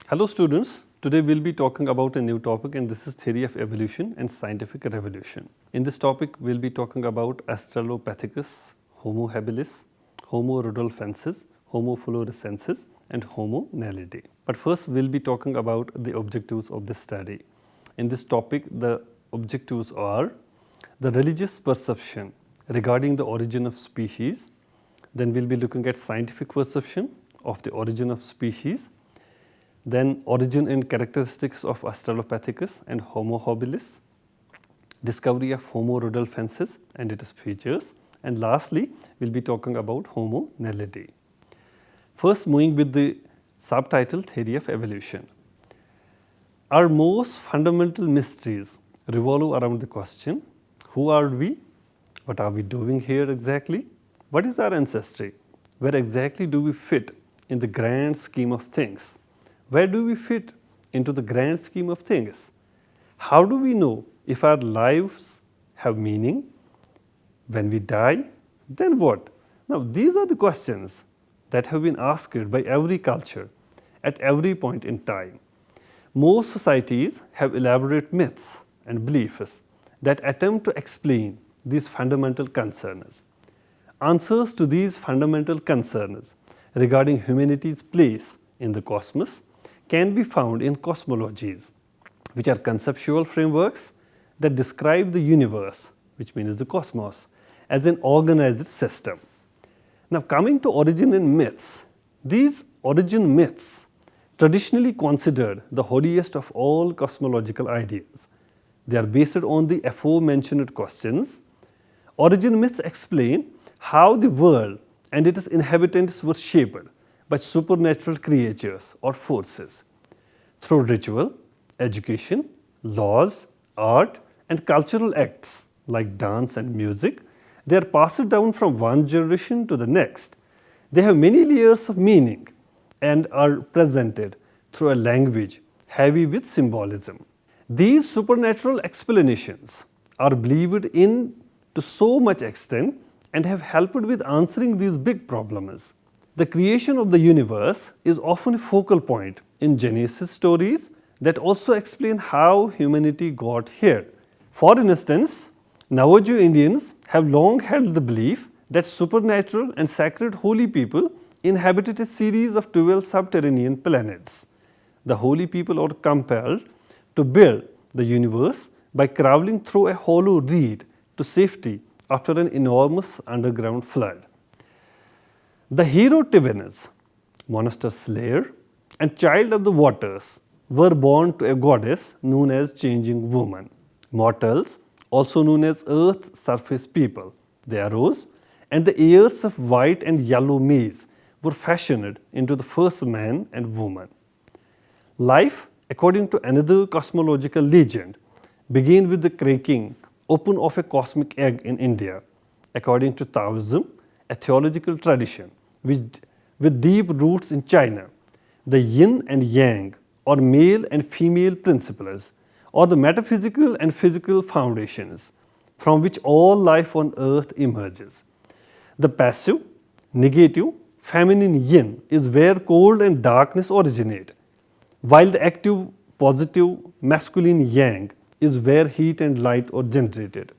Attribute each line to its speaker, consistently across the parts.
Speaker 1: Hello students, today we will be talking about a new topic, and this is theory of evolution and scientific revolution. In this topic we will be talking about Australopithecus, Homo habilis, Homo rudolfensis, Homo floresiensis and Homo naledi. But first we will be talking about the objectives of this study. In this topic the objectives are the religious perception regarding the origin of species, then we will be looking at scientific perception of the origin of species, then origin and characteristics of Australopithecus and Homo habilis, discovery of Homo rudolfensis and its features, and lastly we will be talking about Homo naledi. First, moving with the subtitle Theory of Evolution. Our most fundamental mysteries revolve around the question, who are we? What are we doing here exactly? What is our ancestry? Where exactly do we fit in the grand scheme of things? Where do we fit into the grand scheme of things? How do we know if our lives have meaning? When we die, then what? Now, these are the questions that have been asked by every culture at every point in time. Most societies have elaborate myths and beliefs that attempt to explain these fundamental concerns. Answers to these fundamental concerns regarding humanity's place in the cosmos can be found in cosmologies, which are conceptual frameworks that describe the universe, which means the cosmos, as an organized system. Now, coming to origin and myths, these origin myths traditionally considered the holiest of all cosmological ideas. They are based on the aforementioned questions. Origin myths explain how the world and its inhabitants were shaped by supernatural creatures or forces. Through ritual, education, laws, art and cultural acts like dance and music, they are passed down from one generation to the next. They have many layers of meaning and are presented through a language heavy with symbolism. These supernatural explanations are believed in to so much extent and have helped with answering these big problems. The creation of the universe is often a focal point in Genesis stories that also explain how humanity got here. For instance, Navajo Indians have long held the belief that supernatural and sacred holy people inhabited a series of 12 subterranean planets. The holy people are compelled to build the universe by crawling through a hollow reed to safety after an enormous underground flood. The hero Tivinus, monster slayer and child of the waters, were born to a goddess known as changing woman. Mortals, also known as earth surface people, they arose, and the heirs of white and yellow maize were fashioned into the first man and woman. Life, according to another cosmological legend, began with the cracking open of a cosmic egg in India. According to Taoism, a theological tradition with deep roots in China, the yin and yang, or male and female principles, are the metaphysical and physical foundations from which all life on earth emerges. The passive, negative, feminine yin is where cold and darkness originate, while the active, positive, masculine yang is where heat and light are generated.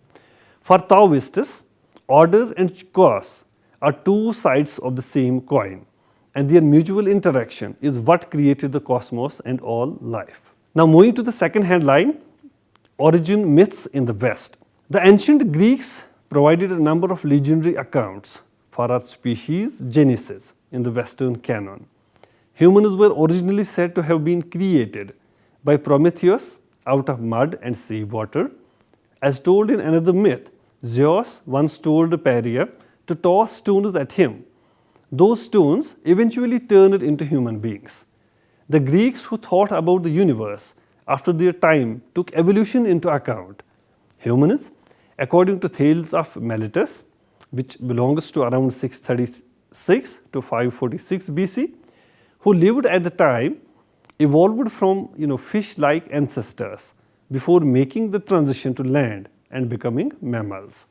Speaker 1: For Taoists, order and chaos are two sides of the same coin, and their mutual interaction is what created the cosmos and all life. Now, moving to the second headline, origin myths in the West. The ancient Greeks provided a number of legendary accounts for our species Genesis in the Western canon. Humans were originally said to have been created by Prometheus out of mud and seawater. As told in another myth, Zeus once told Peria to toss stones at him. Those stones eventually turned into human beings. The Greeks who thought about the universe after their time took evolution into account. Humans, according to Thales of Miletus, which belongs to around 636 to 546 BC, who lived at the time, evolved from fish-like ancestors before making the transition to land and becoming mammals.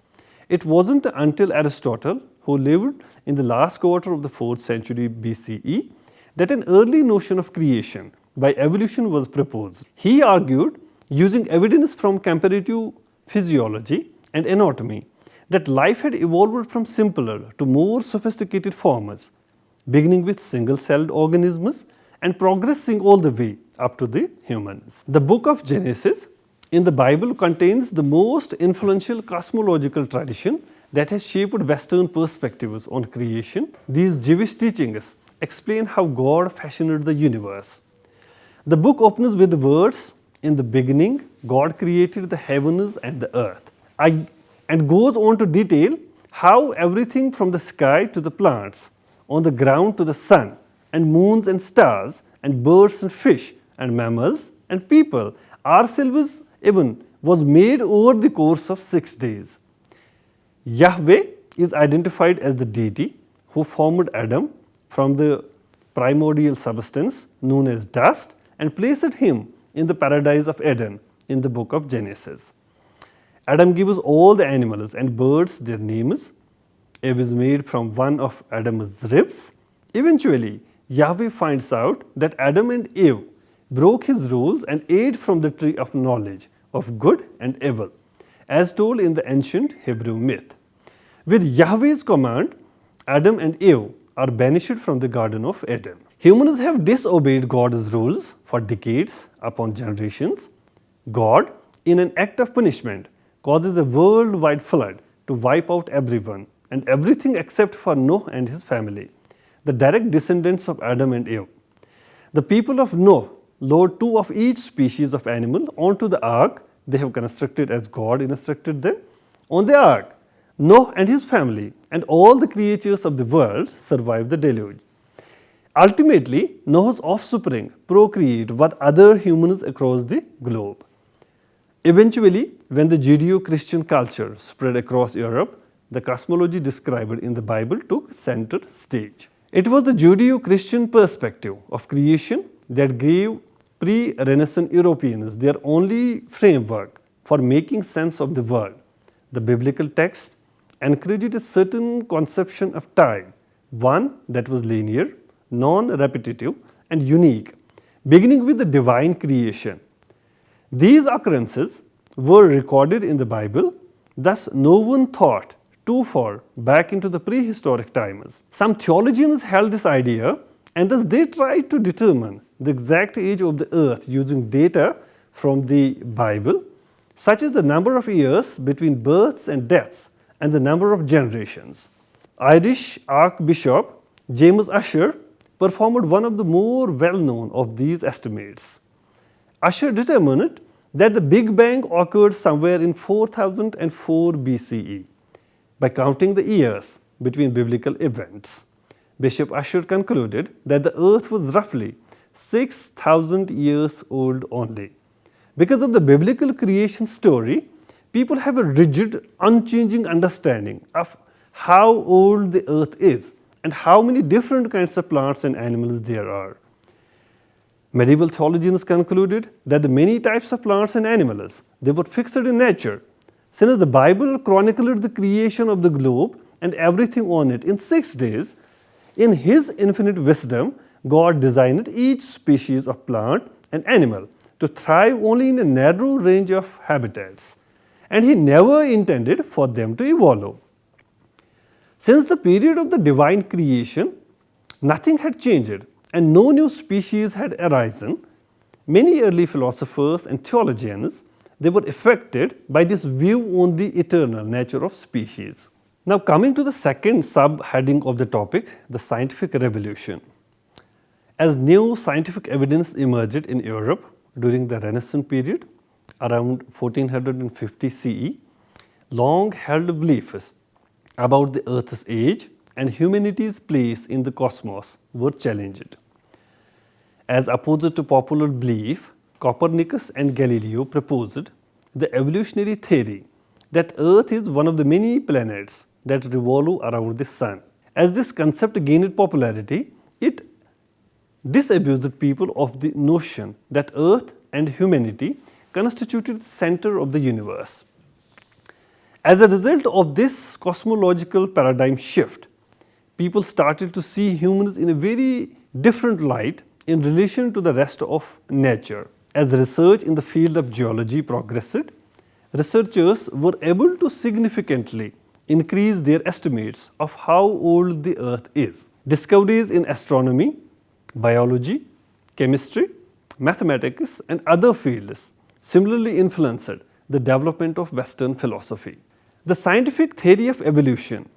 Speaker 1: It wasn't until Aristotle, who lived in the last quarter of the 4th century BCE, that an early notion of creation by evolution was proposed. He argued, using evidence from comparative physiology and anatomy, that life had evolved from simpler to more sophisticated forms, beginning with single-celled organisms and progressing all the way up to the humans. The book of Genesis in the Bible contains the most influential cosmological tradition that has shaped Western perspectives on creation. These Jewish teachings explain how God fashioned the universe. The book opens with the words, "In the beginning, God created the heavens and the earth," and goes on to detail how everything from the sky to the plants, on the ground to the sun, and moons and stars, and birds and fish, and mammals, and people, ourselves even, was made over the course of 6 days. Yahweh is identified as the deity who formed Adam from the primordial substance known as dust and placed him in the paradise of Eden in the book of Genesis. Adam gives all the animals and birds their names. Eve is made from one of Adam's ribs. Eventually, Yahweh finds out that Adam and Eve broke his rules and ate from the tree of knowledge of good and evil, as told in the ancient Hebrew myth. With Yahweh's command, Adam and Eve are banished from the Garden of Eden. Humans have disobeyed God's rules for decades upon generations. God, in an act of punishment, causes a worldwide flood to wipe out everyone and everything except for Noah and his family, the direct descendants of Adam and Eve. The people of Noah lowered 2 of each species of animal onto the ark they have constructed as God instructed them. On the ark, Noah and his family and all the creatures of the world survived the deluge. Ultimately, Noah's offspring procreate with other humans across the globe. Eventually, when the Judeo-Christian culture spread across Europe, the cosmology described in the Bible took center stage. It was the Judeo-Christian perspective of creation that gave pre-Renaissance Europeans their only framework for making sense of the world. The biblical text encouraged a certain conception of time, one that was linear, non-repetitive, and unique, beginning with the divine creation. These occurrences were recorded in the Bible, thus no one thought too far back into the prehistoric times. Some theologians held this idea, and thus they tried to determine the exact age of the earth using data from the Bible, such as the number of years between births and deaths and the number of generations. Irish Archbishop James Ussher performed one of the more well-known of these estimates. Ussher determined that the Big Bang occurred somewhere in 4004 BCE by counting the years between biblical events. Bishop Ussher concluded that the earth was roughly 6,000 years old only. Because of the biblical creation story, people have a rigid, unchanging understanding of how old the earth is and how many different kinds of plants and animals there are. Medieval theologians concluded that the many types of plants and animals, they were fixed in nature. Since the Bible chronicled the creation of the globe and everything on it in 6 days, in His infinite wisdom, God designed each species of plant and animal to thrive only in a narrow range of habitats, and He never intended for them to evolve. Since the period of the divine creation, nothing had changed and no new species had arisen. Many early philosophers and theologians, they were affected by this view on the eternal nature of species. Now coming to the second subheading of the topic, the scientific revolution. As new scientific evidence emerged in Europe during the Renaissance period, around 1450 CE, long-held beliefs about the Earth's age and humanity's place in the cosmos were challenged. As opposed to popular belief, Copernicus and Galileo proposed the evolutionary theory that Earth is one of the many planets that revolve around the Sun. As this concept gained popularity, it disabused people of the notion that Earth and humanity constituted the center of the universe. As a result of this cosmological paradigm shift, people started to see humans in a very different light in relation to the rest of nature. As research in the field of geology progressed, researchers were able to significantly increase their estimates of how old the earth is. Discoveries in astronomy, biology, chemistry, mathematics and other fields similarly influenced the development of Western philosophy. The scientific theory of evolution,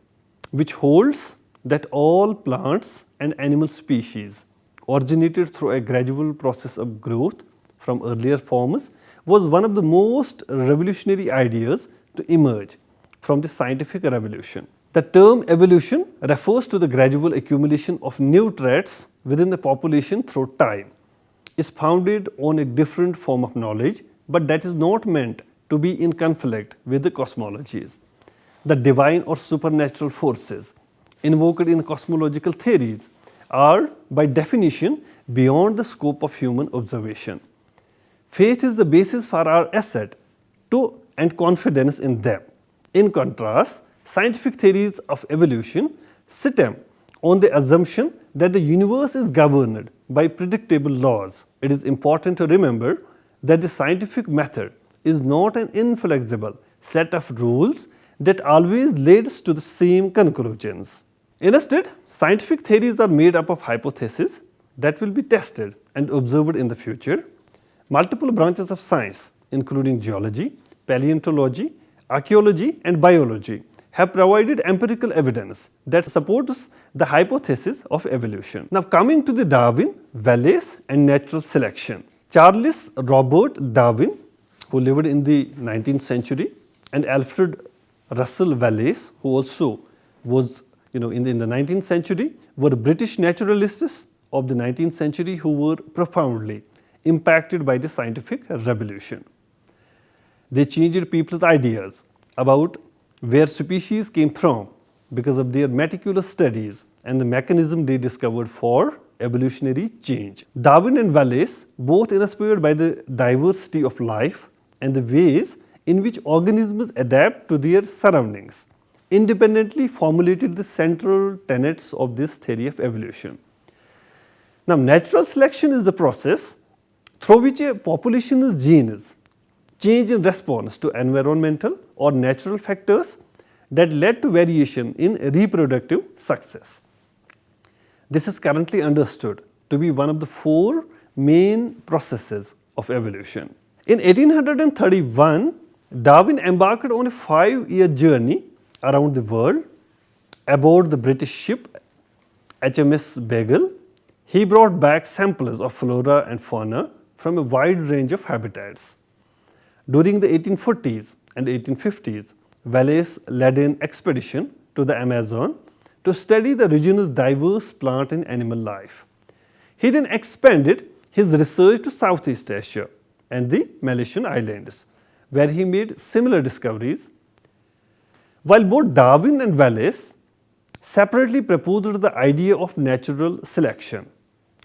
Speaker 1: which holds that all plants and animal species originated through a gradual process of growth from earlier forms, was one of the most revolutionary ideas to emerge from the scientific revolution. The term evolution refers to the gradual accumulation of new traits within a population through time, is founded on a different form of knowledge, but that is not meant to be in conflict with the cosmologies. The divine or supernatural forces invoked in cosmological theories are by definition beyond the scope of human observation. Faith is the basis for our asset to and confidence in them. In contrast, scientific theories of evolution stem on the assumption that the universe is governed by predictable laws. It is important to remember that the scientific method is not an inflexible set of rules that always leads to the same conclusions. Instead, scientific theories are made up of hypotheses that will be tested and observed in the future. Multiple branches of science, including geology, paleontology, archaeology and biology, have provided empirical evidence that supports the hypothesis of evolution. Now coming to the Darwin, Wallace and natural selection. Charles Robert Darwin, who lived in the 19th century, and Alfred Russel Wallace, who also was in the 19th century, were British naturalists of the 19th century who were profoundly impacted by the scientific revolution. They changed people's ideas about where species came from because of their meticulous studies and the mechanism they discovered for evolutionary change. Darwin and Wallace, both inspired by the diversity of life and the ways in which organisms adapt to their surroundings, independently formulated the central tenets of this theory of evolution. Now, natural selection is the process through which a population's genes change in response to environmental or natural factors that led to variation in reproductive success. This is currently understood to be one of the four main processes of evolution. In 1831, Darwin embarked on a 5-year journey around the world aboard the British ship HMS Beagle. He brought back samples of flora and fauna from a wide range of habitats. During the 1840s and 1850s, Wallace led an expedition to the Amazon to study the region's diverse plant and animal life. He then expanded his research to Southeast Asia and the Malaysian Islands, where he made similar discoveries. While both Darwin and Wallace separately proposed the idea of natural selection,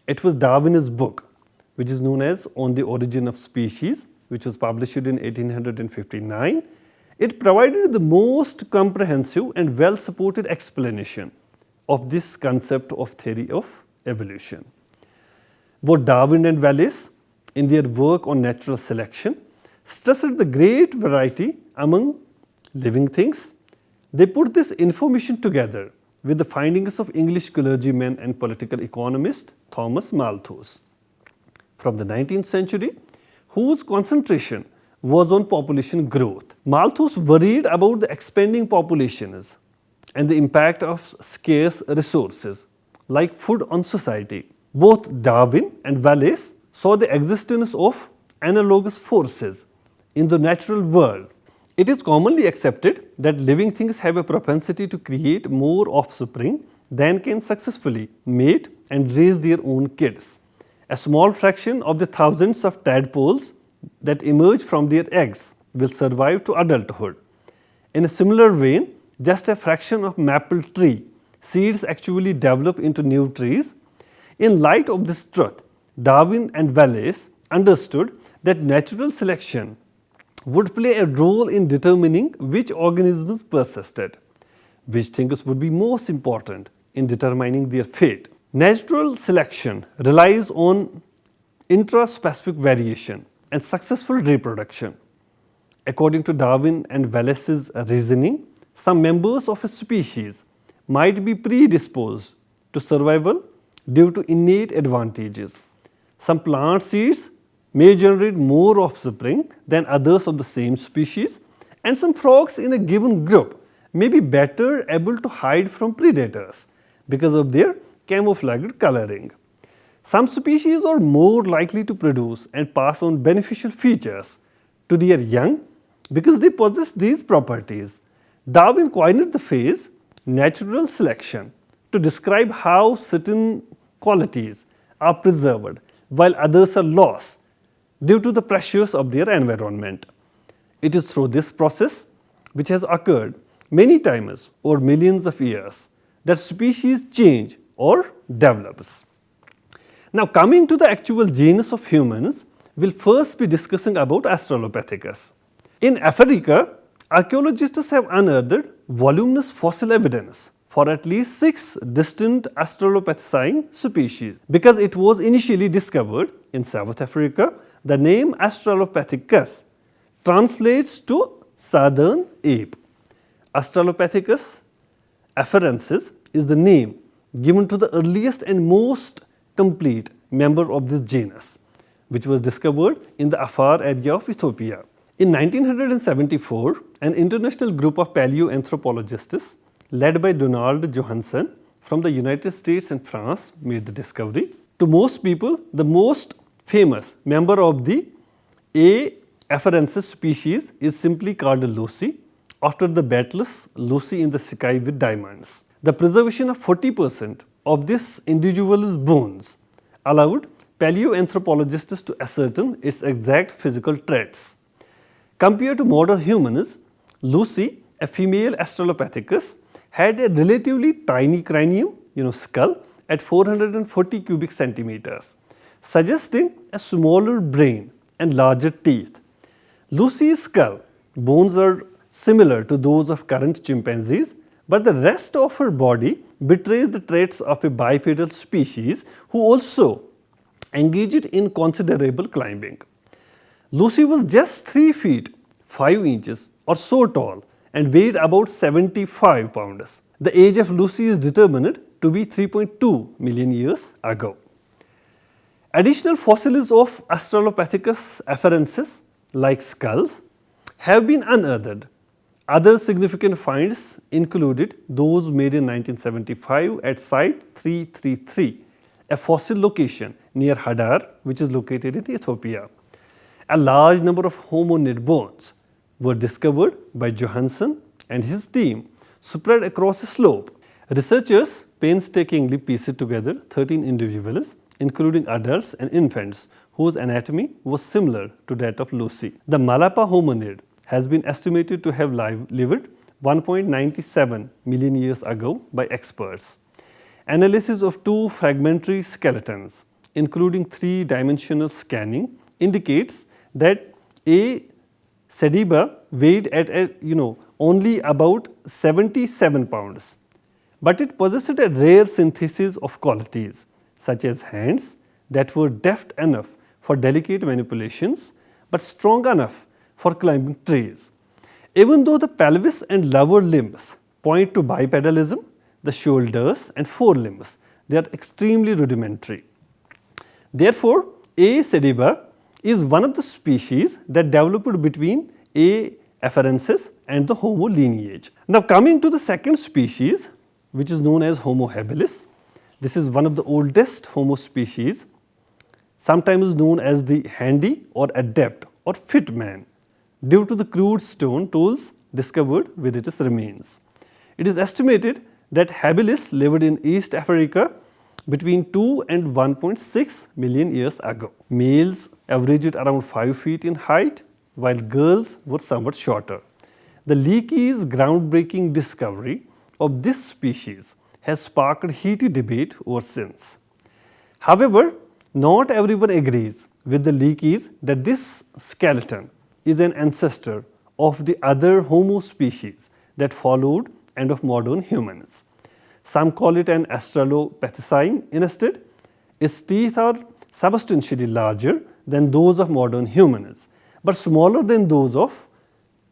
Speaker 1: it was Darwin's book, which is known as On the Origin of Species, which was published in 1859. It provided the most comprehensive and well-supported explanation of this concept of theory of evolution. Both Darwin and Wallace, in their work on natural selection, stressed the great variety among living things. They put this information together with the findings of English clergyman and political economist Thomas Malthus from the 19th century, whose concentration was on population growth. Malthus worried about the expanding populations and the impact of scarce resources like food on society. Both Darwin and Wallace saw the existence of analogous forces in the natural world. It is commonly accepted that living things have a propensity to create more offspring than can successfully mate and raise their own kids. A small fraction of the thousands of tadpoles that emerge from their eggs will survive to adulthood. In a similar vein, just a fraction of maple tree seeds actually develop into new trees. In light of this truth, Darwin and Wallace understood that natural selection would play a role in determining which organisms persisted, which things would be most important in determining their fate. Natural selection relies on intraspecific variation and successful reproduction. According to Darwin and Wallace's reasoning, some members of a species might be predisposed to survival due to innate advantages. Some plant seeds may generate more offspring than others of the same species, and some frogs in a given group may be better able to hide from predators because of their camouflaged coloring. Some species are more likely to produce and pass on beneficial features to their young because they possess these properties. Darwin coined the phrase natural selection to describe how certain qualities are preserved while others are lost due to the pressures of their environment. It is through this process, which has occurred many times over millions of years, that species change or develops. Now, coming to the actual genus of humans, we'll first be discussing about Australopithecus. In Africa, archaeologists have unearthed voluminous fossil evidence for at least 6 distinct Australopithecine species. Because it was initially discovered in South Africa, the name Australopithecus translates to southern ape. Australopithecus afarensis is the name given to the earliest and most complete member of this genus, which was discovered in the Afar area of Ethiopia. In 1974, an international group of paleoanthropologists led by Donald Johanson from the United States and France made the discovery. To most people, the most famous member of the A. afarensis species is simply called Lucy, after the battles Lucy in the Sky with Diamonds. The preservation of 40% of this individual's bones allowed paleoanthropologists to ascertain its exact physical traits. Compared to modern humans, Lucy, a female Australopithecus, had a relatively tiny cranium, skull, at 440 cubic centimeters, suggesting a smaller brain and larger teeth. Lucy's skull bones are similar to those of current chimpanzees, but the rest of her body betrays the traits of a bipedal species who also engaged in considerable climbing. Lucy was just 3 feet 5 inches or so tall and weighed about 75 pounds. The age of Lucy is determined to be 3.2 million years ago. Additional fossils of Australopithecus afarensis, like skulls, have been unearthed. Other significant finds included those made in 1975 at Site 333, a fossil location near Hadar, which is located in Ethiopia. A large number of hominid bones were discovered by Johanson and his team spread across a slope. Researchers painstakingly pieced together 13 individuals, including adults and infants, whose anatomy was similar to that of Lucy. The Malapa hominid has been estimated to have lived 1.97 million years ago by experts. Analysis of 2 fragmentary skeletons, including 3-dimensional scanning, indicates that A. sediba weighed at only about 77 pounds, but it possessed a rare synthesis of qualities such as hands that were deft enough for delicate manipulations but strong enough for climbing trees. Even though the pelvis and lower limbs point to bipedalism, the shoulders and forelimbs, they are extremely rudimentary. Therefore, A. sediba is one of the species that developed between A. afarensis and the Homo lineage. Now, coming to the second species, which is known as Homo habilis. This is one of the oldest Homo species, sometimes known as the handy or adept or fit man, due to the crude stone tools discovered with its remains. It is estimated that habilis lived in East Africa between 2 and 1.6 million years ago. Males averaged around 5 feet in height, while girls were somewhat shorter. The Leakey's groundbreaking discovery of this species has sparked heated debate ever since. However, not everyone agrees with the Leakeys that this skeleton is an ancestor of the other Homo species that followed and of modern humans. Some call it an Australopithecine instead. Its teeth are substantially larger than those of modern humans, but smaller than those of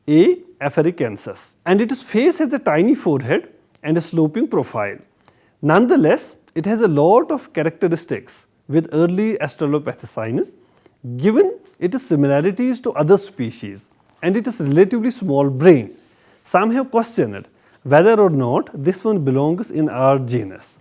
Speaker 1: A. africensis, and its face has a tiny forehead and a sloping profile. Nonetheless, it has a lot of characteristics with early Australopithecines, given its similarities to other species and its relatively small brain. Some have questioned whether or not this one belongs in our genus.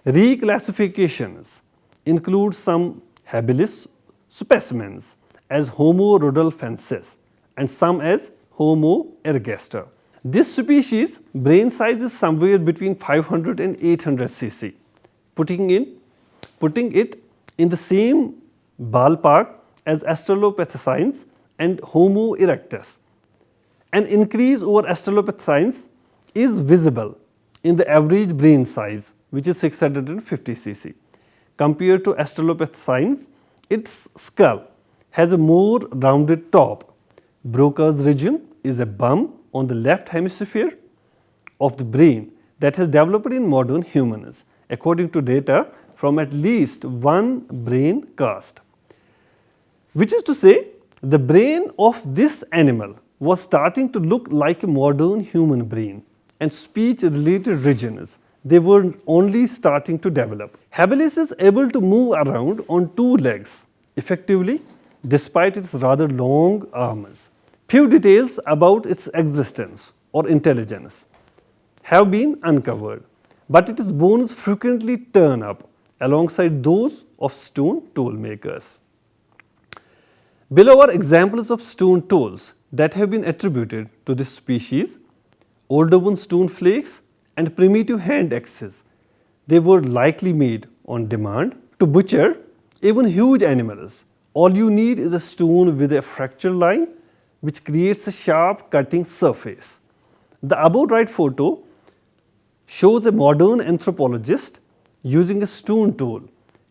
Speaker 1: Reclassifications include some habilis specimens as Homo rudolfensis and some as Homo ergaster. This species brain size is somewhere between 500 and 800 cc, putting it in the same ballpark as Australopithecines and Homo erectus. An increase over Australopithecines is visible in the average brain size, which is 650 cc. Compared to Australopithecines, its skull has a more rounded top. Broca's region is a bump on the left hemisphere of the brain that has developed in modern humans, according to data from at least one brain cast. Which is to say, the brain of this animal was starting to look like a modern human brain, and speech-related regions, they were only starting to develop. Habilis is able to move around on two legs effectively despite its rather long arms. Few details about its existence or intelligence have been uncovered, but its bones frequently turn up alongside those of stone tool makers. Below are examples of stone tools that have been attributed to this species: older one stone flakes and primitive hand axes. They were likely made on demand to butcher even huge animals. All you need is a stone with a fracture line which creates a sharp cutting surface. The above right photo shows a modern anthropologist using a stone tool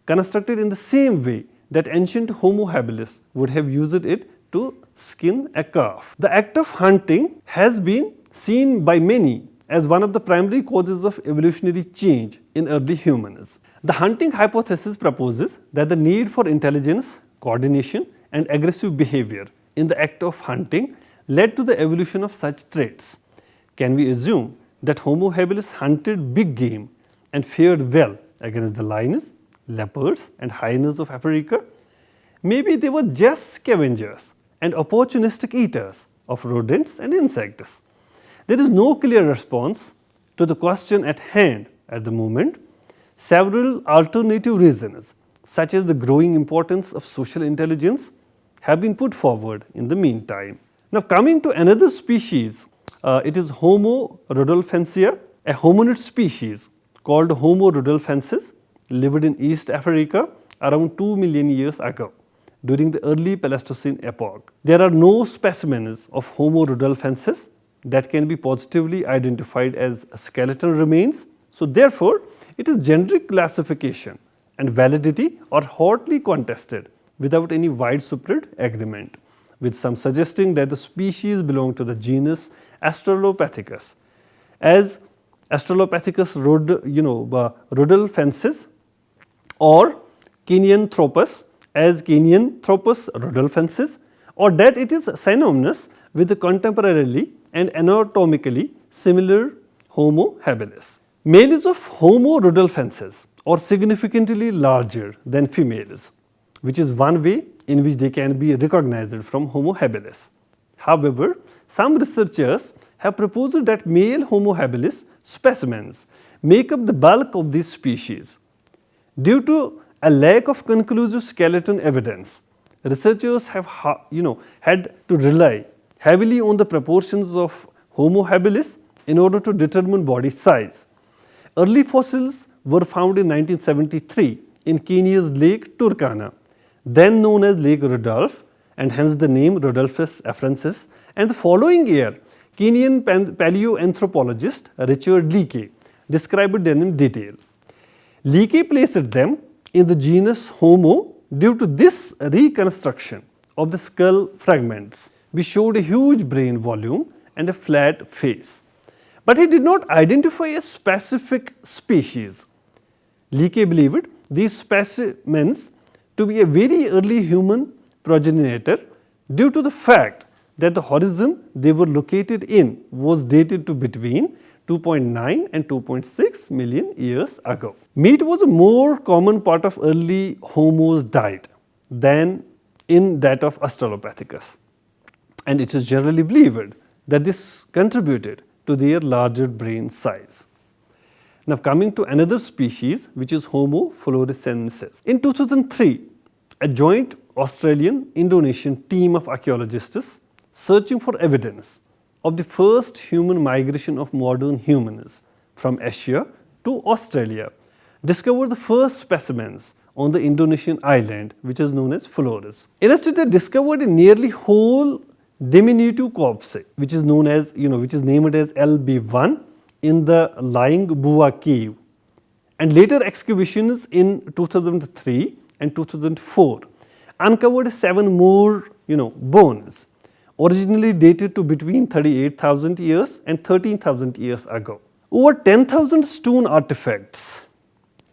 Speaker 1: constructed in the same way that ancient Homo habilis would have used it to skin a calf. The act of hunting has been seen by many as one of the primary causes of evolutionary change in early humans. The hunting hypothesis proposes that the need for intelligence, coordination, and aggressive behavior in the act of hunting led to the evolution of such traits. Can we assume that Homo habilis hunted big game and fared well against the lions, leopards, and hyenas of Africa? Maybe they were just scavengers and opportunistic eaters of rodents and insects. There is no clear response to the question at hand at the moment. Several alternative reasons, such as the growing importance of social intelligence, have been put forward in the meantime. Now, coming to another species, it is Homo rudolfensis, a hominid species called Homo rudolfensis, lived in East Africa around 2 million years ago during the early Pleistocene epoch. There are no specimens of Homo rudolfensis that can be positively identified as skeletal remains. So, therefore, its generic classification and validity are hotly contested without any widespread agreement, with some suggesting that the species belong to the genus Australopithecus, as Australopithecus rudolfensis, or Kenyanthropus as Kenyanthropus rudolfensis, or that it is synonymous with the contemporarily and anatomically similar Homo habilis. Males of Homo rudolfensis are significantly larger than females, which is one way in which they can be recognized from Homo habilis. However, some researchers have proposed that male Homo habilis specimens make up the bulk of this species. Due to a lack of conclusive skeleton evidence, researchers have had to rely heavily on the proportions of Homo habilis in order to determine body size. Early fossils were found in 1973 in Kenya's Lake Turkana, then known as Lake Rudolph, and hence the name Rudolphus afrensis, and the following year Kenyan paleoanthropologist Richard Leakey described them in detail. Leakey placed them in the genus Homo due to this reconstruction of the skull fragments, which showed a huge brain volume and a flat face. But he did not identify a specific species. Leakey believed these specimens to be a very early human progenitor due to the fact that the horizon they were located in was dated to between 2.9 and 2.6 million years ago. Meat was a more common part of early Homo's diet than in that of Australopithecus, and it is generally believed that this contributed to their larger brain size. Now coming to another species, which is Homo floresiensis. In 2003, a joint Australian-Indonesian team of archaeologists searching for evidence of the first human migration of modern humans from Asia to Australia discovered the first specimens on the Indonesian island, which is known as Flores. Instead, they discovered a nearly whole diminutive corpse, which is known as, which is named as LB1 in the Lying Bua cave, and later excavations in 2003 and 2004 uncovered 7 more, bones, originally dated to between 38,000 years and 13,000 years ago. Over 10,000 stone artifacts,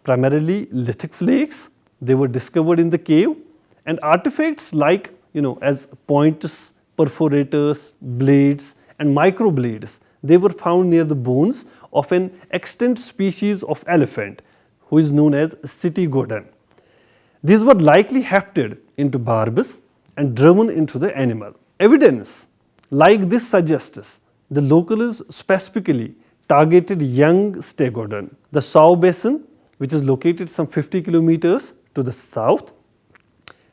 Speaker 1: primarily lithic flakes, they were discovered in the cave, and artifacts like, as points, perforators, blades and microblades, they were found near the bones of an extant species of elephant who is known as Citigodon. These were likely hefted into barbs and driven into the animal. Evidence like this suggests the locals specifically targeted young Stegodon. The Sau Basin, which is located some 50 kilometers to the south,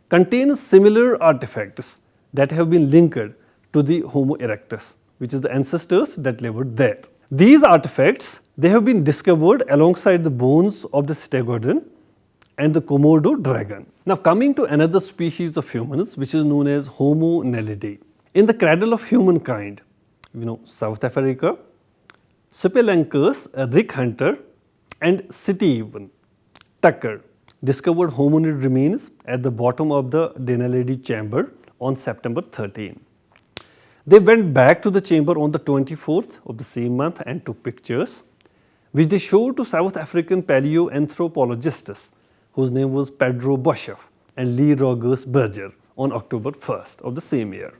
Speaker 1: contains similar artifacts that have been linked to the Homo erectus, which is the ancestors that lived there. These artifacts, they have been discovered alongside the bones of the Stegodon and the Komodo dragon. Now coming to another species of humans, which is known as Homo naledi. In the cradle of humankind, South Africa, spelunker Rick Hunter and Steve Tucker discovered hominid remains at the bottom of the naledi chamber on September 13. They went back to the chamber on the 24th of the same month and took pictures, which they showed to South African paleoanthropologists whose name was Pedro Boshoff and Lee Rogers Berger on October 1st of the same year.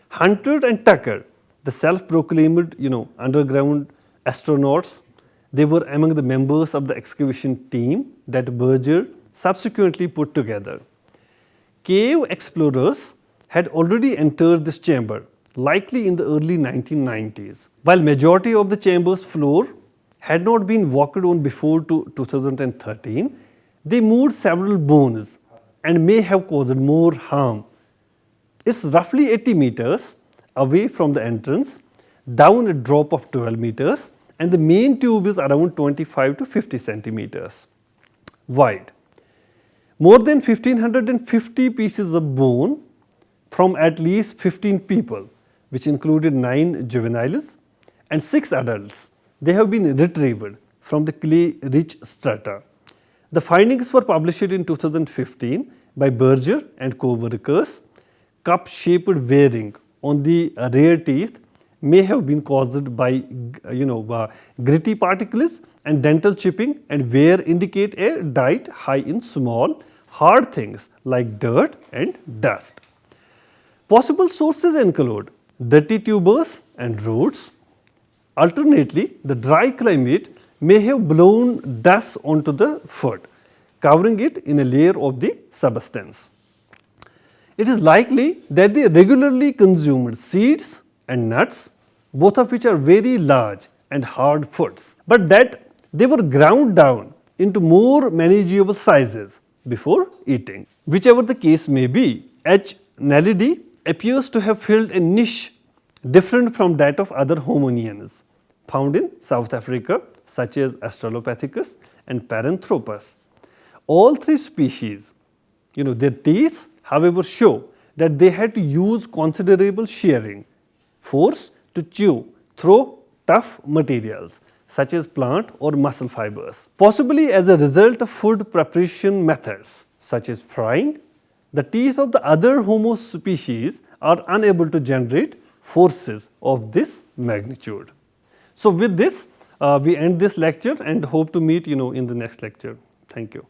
Speaker 1: Hunter and Tucker, the self-proclaimed, underground astronauts, they were among the members of the excavation team that Berger subsequently put together. Cave explorers had already entered this chamber, likely in the early 1990s. While majority of the chamber's floor had not been walked on before 2013, they moved several bones and may have caused more harm. It's roughly 80 meters away from the entrance, down a drop of 12 meters, and the main tube is around 25 to 50 centimeters wide. More than 1550 pieces of bone from at least 15 people, which included 9 juveniles and 6 adults, they have been retrieved from the clay-rich strata. The findings were published in 2015 by Berger and co-workers. Cup-shaped wearing on the rear teeth may have been caused by gritty particles and dental chipping, and wear indicate a diet high in small, hard things like dirt and dust. Possible sources include dirty tubers and roots. Alternately, the dry climate may have blown dust onto the foot, covering it in a layer of the substance. It is likely that they regularly consumed seeds and nuts, both of which are very large and hard foods, but that they were ground down into more manageable sizes before eating. Whichever the case may be, H. naledi appears to have filled a niche different from that of other hominians found in South Africa, such as Australopithecus and Paranthropus. All 3 species, their teeth, however, show that they had to use considerable shearing force to chew through tough materials such as plant or muscle fibers. Possibly as a result of food preparation methods such as frying, the teeth of the other Homo species are unable to generate forces of this magnitude. So with this, we end this lecture and hope to meet in the next lecture. Thank you.